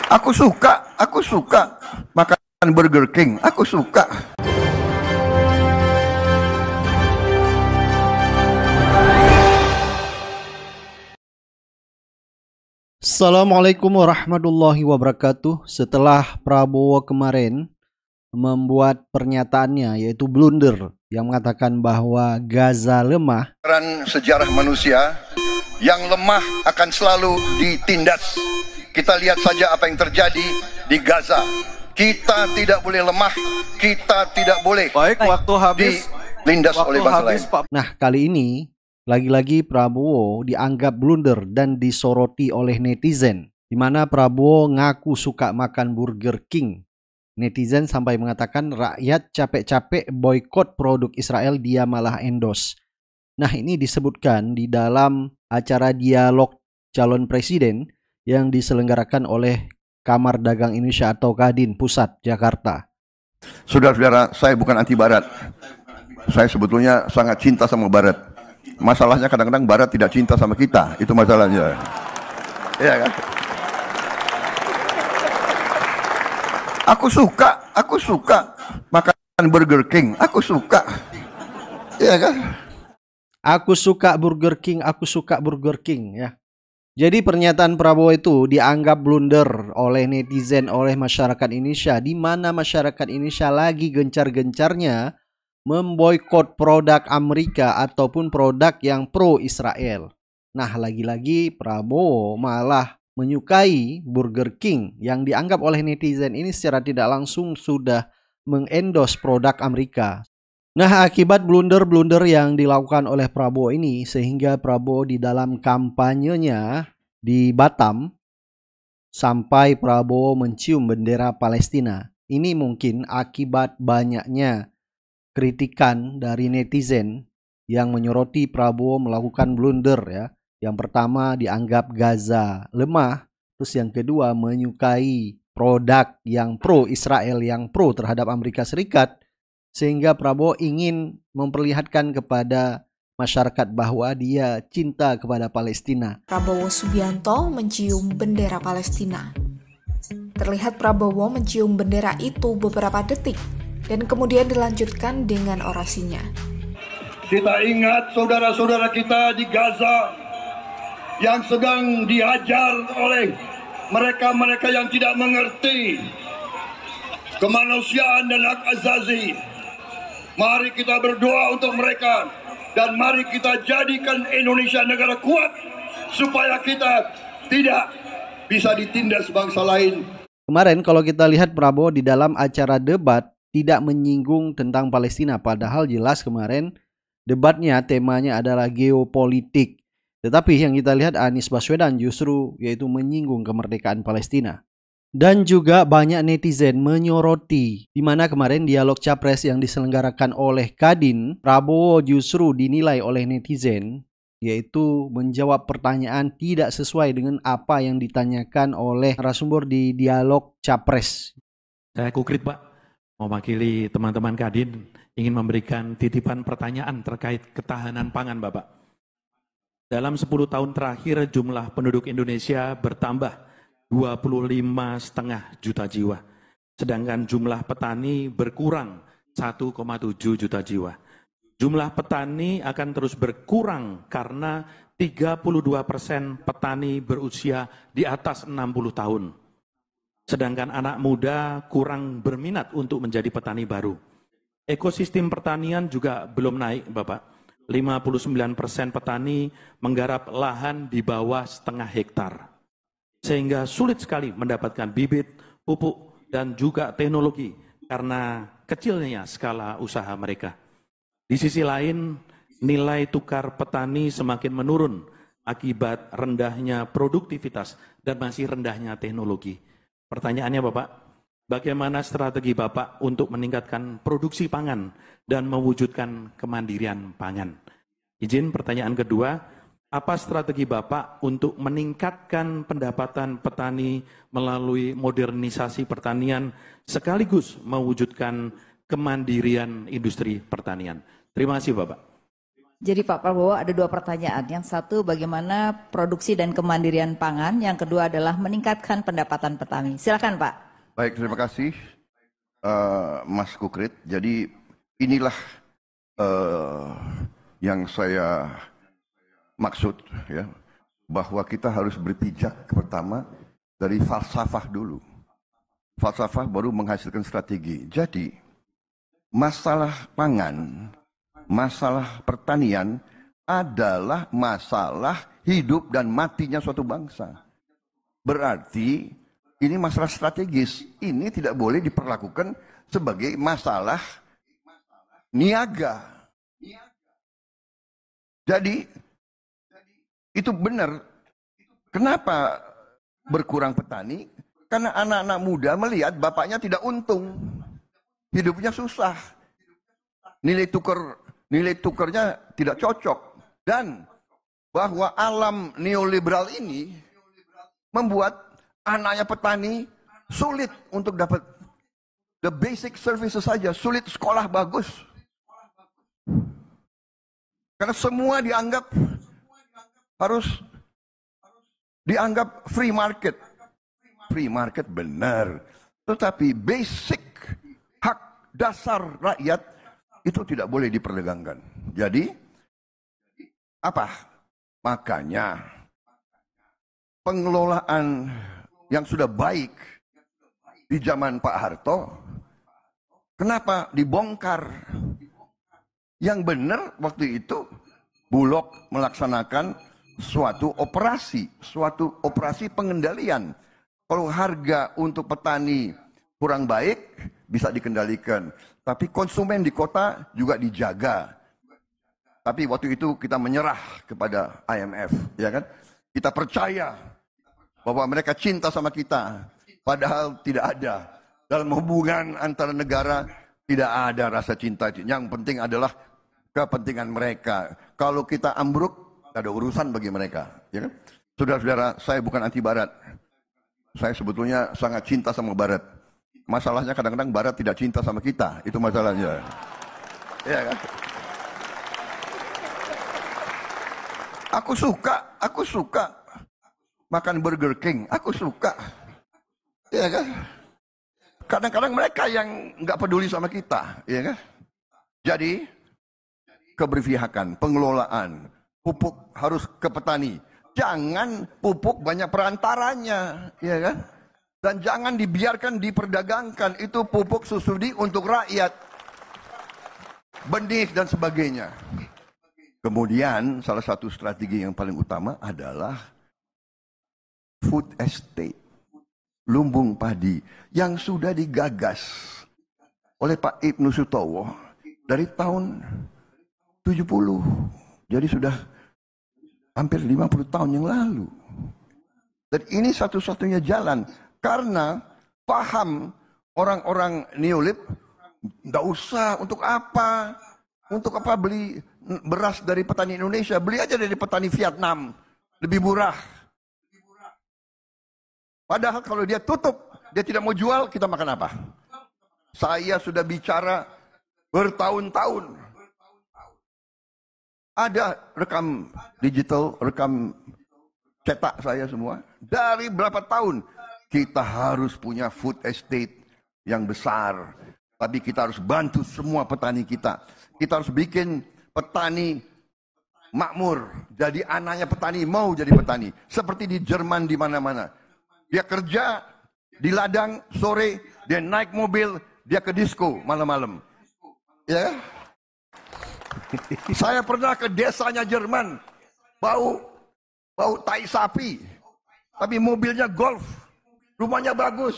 Aku suka makan Burger King. Aku suka. Assalamualaikum warahmatullahi wabarakatuh. Setelah Prabowo kemarin membuat pernyataannya yaitu blunder yang mengatakan bahwa Gaza lemah. Sejarah manusia yang lemah akan selalu ditindas. Kita lihat saja apa yang terjadi di Gaza. Kita tidak boleh lemah, kita tidak boleh waktu habis dilindas oleh bangsa lain. Nah, kali ini lagi-lagi Prabowo dianggap blunder dan disoroti oleh netizen, di mana Prabowo ngaku suka makan Burger King. Netizen sampai mengatakan rakyat capek-capek boykot produk Israel, dia malah endorse. Nah, ini disebutkan di dalam acara dialog calon presiden yang diselenggarakan oleh Kamar Dagang Indonesia atau Kadin Pusat Jakarta. Saudara-saudara, saya bukan anti Barat. Saya sebetulnya sangat cinta sama Barat. Masalahnya kadang-kadang Barat tidak cinta sama kita, itu masalahnya. Iya kan? Aku suka makan Burger King. Aku suka. Iya kan? Aku suka Burger King, aku suka Burger King ya. Jadi pernyataan Prabowo itu dianggap blunder oleh netizen, oleh masyarakat Indonesia, di mana masyarakat Indonesia lagi gencar-gencarnya memboikot produk Amerika ataupun produk yang pro Israel. Nah, lagi-lagi Prabowo malah menyukai Burger King yang dianggap oleh netizen ini secara tidak langsung sudah mengendorse produk Amerika. Nah, akibat blunder-blunder yang dilakukan oleh Prabowo ini, sehingga Prabowo di dalam kampanyenya di Batam sampai Prabowo mencium bendera Palestina. Ini mungkin akibat banyaknya kritikan dari netizen yang menyoroti Prabowo melakukan blunder ya. Yang pertama dianggap Gaza lemah, terus yang kedua menyukai produk yang pro Israel, yang pro terhadap Amerika Serikat. Sehingga Prabowo ingin memperlihatkan kepada masyarakat bahwa dia cinta kepada Palestina. Prabowo Subianto mencium bendera Palestina. Terlihat Prabowo mencium bendera itu beberapa detik dan kemudian dilanjutkan dengan orasinya. Kita ingat saudara-saudara kita di Gaza yang sedang dihajar oleh mereka-mereka yang tidak mengerti kemanusiaan dan hak asasi. Mari kita berdoa untuk mereka dan mari kita jadikan Indonesia negara kuat supaya kita tidak bisa ditindas bangsa lain. Kemarin kalau kita lihat Prabowo di dalam acara debat tidak menyinggung tentang Palestina, padahal jelas kemarin debatnya temanya adalah geopolitik. Tetapi yang kita lihat Anies Baswedan justru yaitu menyinggung kemerdekaan Palestina. Dan juga banyak netizen menyoroti di mana kemarin dialog capres yang diselenggarakan oleh Kadin, Prabowo justru dinilai oleh netizen yaitu menjawab pertanyaan tidak sesuai dengan apa yang ditanyakan oleh narasumber di dialog capres. Saya Kukrit Pak, mewakili teman-teman Kadin ingin memberikan titipan pertanyaan terkait ketahanan pangan Bapak. Dalam 10 tahun terakhir jumlah penduduk Indonesia bertambah 25,5 juta jiwa. Sedangkan jumlah petani berkurang 1,7 juta jiwa. Jumlah petani akan terus berkurang karena 32% petani berusia di atas 60 tahun. Sedangkan anak muda kurang berminat untuk menjadi petani baru. Ekosistem pertanian juga belum naik, Bapak. 59% petani menggarap lahan di bawah setengah hektar. Sehingga sulit sekali mendapatkan bibit, pupuk, dan juga teknologi karena kecilnya skala usaha mereka. Di sisi lain, nilai tukar petani semakin menurun akibat rendahnya produktivitas dan masih rendahnya teknologi. Pertanyaannya Bapak, bagaimana strategi Bapak untuk meningkatkan produksi pangan dan mewujudkan kemandirian pangan? Izin pertanyaan kedua, apa strategi Bapak untuk meningkatkan pendapatan petani melalui modernisasi pertanian sekaligus mewujudkan kemandirian industri pertanian? Terima kasih Bapak. Jadi Pak Prabowo ada 2 pertanyaan. Yang satu bagaimana produksi dan kemandirian pangan. Yang kedua adalah meningkatkan pendapatan petani. Silakan Pak. Baik, terima kasih Mas Kukrit. Jadi inilah yang saya maksud ya, bahwa kita harus berpijak pertama dari falsafah dulu. Falsafah baru menghasilkan strategi. Jadi masalah pangan, masalah pertanian adalah masalah hidup dan matinya suatu bangsa. Berarti ini masalah strategis. Ini tidak boleh diperlakukan sebagai masalah niaga. Jadi itu benar. Kenapa berkurang petani? Karena anak-anak muda melihat bapaknya tidak untung. Hidupnya susah. Nilai tukarnya tidak cocok. Dan bahwa alam neoliberal ini membuat anaknya petani sulit untuk dapat the basic services saja, sulit sekolah bagus. Karena semua harus dianggap free market. Free market benar, tetapi basic hak dasar rakyat itu tidak boleh diperdagangkan. Jadi apa? Makanya pengelolaan yang sudah baik di zaman Pak Harto, kenapa dibongkar? Yang benar waktu itu Bulog melaksanakan suatu operasi pengendalian. Kalau harga untuk petani kurang baik bisa dikendalikan, tapi konsumen di kota juga dijaga. Tapi waktu itu kita menyerah kepada IMF, ya kan? Kita percaya bahwa mereka cinta sama kita, padahal tidak ada. Dalam hubungan antara negara tidak ada rasa cinta. Yang penting adalah kepentingan mereka. Kalau kita ambruk, tidak ada urusan bagi mereka. Ya kan? Saudara-saudara, saya bukan anti Barat. Saya sebetulnya sangat cinta sama Barat. Masalahnya kadang-kadang Barat tidak cinta sama kita. Itu masalahnya. Ya kan? Aku suka makan Burger King. Aku suka. Ya kan? Kadang-kadang mereka yang nggak peduli sama kita. Ya kan? Jadi, keberpihakan, pengelolaan, pupuk harus ke petani. Jangan pupuk banyak perantaranya, ya kan? Dan jangan dibiarkan diperdagangkan. Itu pupuk subsidi untuk rakyat. Benih dan sebagainya. Kemudian salah satu strategi yang paling utama adalah food estate. Lumbung padi yang sudah digagas oleh Pak Ibnu Sutowo dari tahun 70. Jadi sudah hampir 50 tahun yang lalu. Dan ini satu-satunya jalan. Karena paham orang-orang neolib, tidak usah untuk apa beli beras dari petani Indonesia. Beli aja dari petani Vietnam. Lebih murah. Padahal kalau dia tutup, dia tidak mau jual, kita makan apa? Saya sudah bicara bertahun-tahun. Ada rekam digital, rekam cetak saya semua. Dari berapa tahun kita harus punya food estate yang besar. Tapi kita harus bantu semua petani kita. Kita harus bikin petani makmur. Jadi anaknya petani mau jadi petani. Seperti di Jerman di mana-mana. Dia kerja di ladang sore, dia naik mobil, dia ke disco malam-malam. Ya. Saya pernah ke desanya Jerman, bau tai sapi, tapi mobilnya Golf, rumahnya bagus.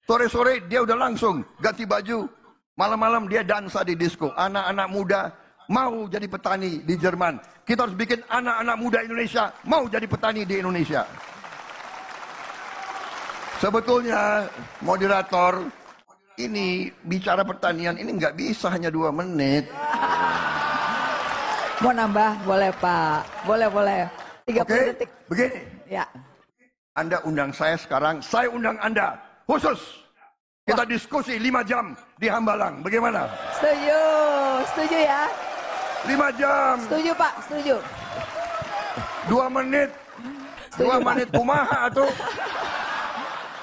Sore-sore dia udah langsung ganti baju, malam-malam dia dansa di disco. Anak-anak muda mau jadi petani di Jerman. Kita harus bikin anak-anak muda Indonesia mau jadi petani di Indonesia. Sebetulnya moderator, ini bicara pertanian ini nggak bisa hanya 2 menit. Mau nambah? Boleh Pak. Boleh. 30 detik. Begini. Ya. Anda undang saya sekarang, saya undang Anda. Khusus. Kita diskusi 5 jam di Hambalang. Bagaimana? Setuju ya. 5 jam. Setuju Pak, setuju. 2 menit. Setuju, 2 menit kumaha tuh.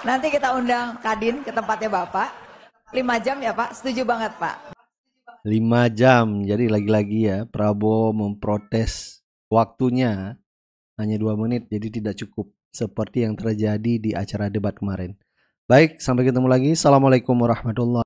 Nanti kita undang Kadin ke tempatnya Bapak. 5 jam ya Pak, setuju banget Pak. 5 jam. Jadi lagi-lagi ya, Prabowo memprotes waktunya hanya 2 menit, jadi tidak cukup seperti yang terjadi di acara debat kemarin. Baik, sampai ketemu lagi. Assalamualaikum warahmatullahi wabarakatuh.